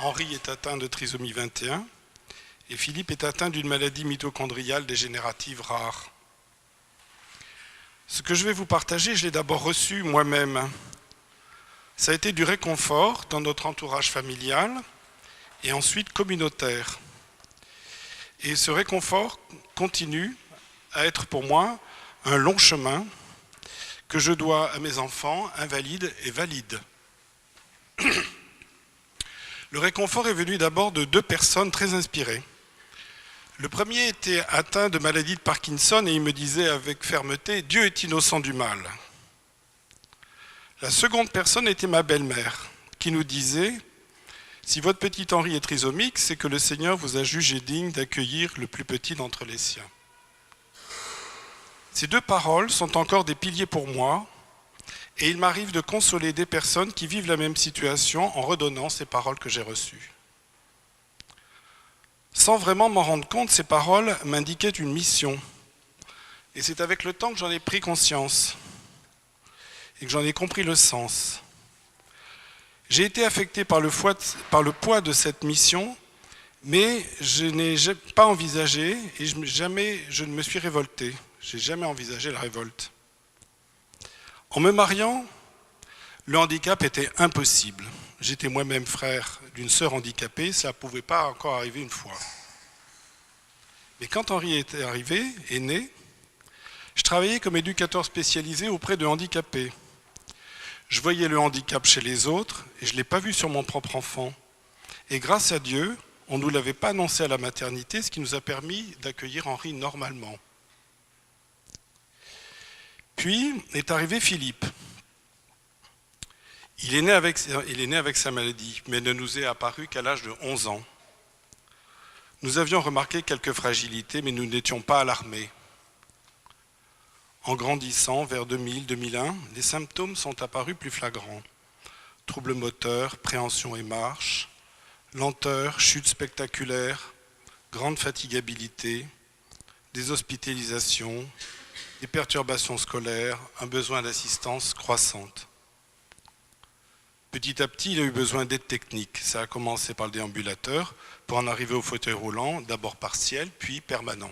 Henri est atteint de trisomie 21 et Philippe est atteint d'une maladie mitochondriale dégénérative rare. Ce que je vais vous partager, je l'ai d'abord reçu moi-même. Ça a été du réconfort dans notre entourage familial et ensuite communautaire. Et ce réconfort continue à être pour moi un long chemin que je dois à mes enfants, invalides et valides. Le réconfort est venu d'abord de deux personnes très inspirées. Le premier était atteint de maladie de Parkinson et il me disait avec fermeté « Dieu est innocent du mal ». La seconde personne était ma belle-mère qui nous disait « Si votre petit Henri est trisomique, c'est que le Seigneur vous a jugé digne d'accueillir le plus petit d'entre les siens ». Ces deux paroles sont encore des piliers pour moi et il m'arrive de consoler des personnes qui vivent la même situation en redonnant ces paroles que j'ai reçues. Sans vraiment m'en rendre compte, ces paroles m'indiquaient une mission. Et c'est avec le temps que j'en ai pris conscience et que j'en ai compris le sens. J'ai été affecté par le poids de cette mission, mais je n'ai pas envisagé et je ne me suis révolté. Je n'ai jamais envisagé la révolte. En me mariant, le handicap était impossible. J'étais moi-même frère d'une sœur handicapée, ça ne pouvait pas encore arriver une fois. Mais quand Henri est né, je travaillais comme éducateur spécialisé auprès de handicapés. Je voyais le handicap chez les autres et je ne l'ai pas vu sur mon propre enfant. Et grâce à Dieu, on ne nous l'avait pas annoncé à la maternité, ce qui nous a permis d'accueillir Henri normalement. Puis est arrivé Philippe. Il est né avec sa maladie, mais ne nous est apparu qu'à l'âge de 11 ans. Nous avions remarqué quelques fragilités, mais nous n'étions pas alarmés. En grandissant, vers 2000-2001, les symptômes sont apparus plus flagrants. Troubles moteurs, préhension et marche, lenteur, chute spectaculaire, grande fatigabilité, des hospitalisations, des perturbations scolaires, un besoin d'assistance croissante. Petit à petit, il a eu besoin d'aide technique. Ça a commencé par le déambulateur, pour en arriver au fauteuil roulant, d'abord partiel, puis permanent.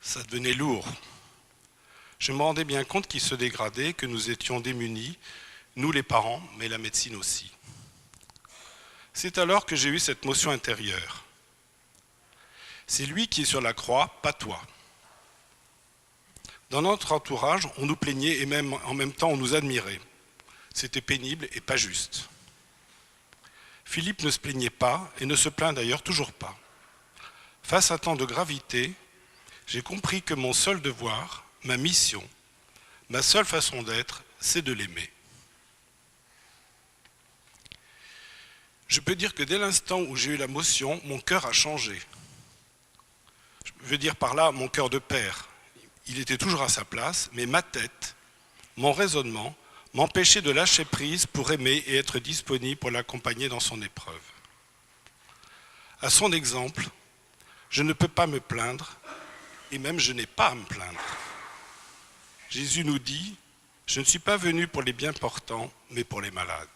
Ça devenait lourd. Je me rendais bien compte qu'il se dégradait, que nous étions démunis, nous les parents, mais la médecine aussi. C'est alors que j'ai eu cette motion intérieure. C'est lui qui est sur la croix, pas toi. Dans notre entourage, on nous plaignait et même en même temps on nous admirait. C'était pénible et pas juste. Philippe ne se plaignait pas et ne se plaint d'ailleurs toujours pas. Face à tant de gravité, j'ai compris que mon seul devoir, ma mission, ma seule façon d'être, c'est de l'aimer. Je peux dire que dès l'instant où j'ai eu la motion, mon cœur a changé. Je veux dire par là mon cœur de père. Il était toujours à sa place, mais ma tête, mon raisonnement, m'empêchait de lâcher prise pour aimer et être disponible pour l'accompagner dans son épreuve. À son exemple, je ne peux pas me plaindre, et même je n'ai pas à me plaindre. Jésus nous dit « Je ne suis pas venu pour les bien portants, mais pour les malades ».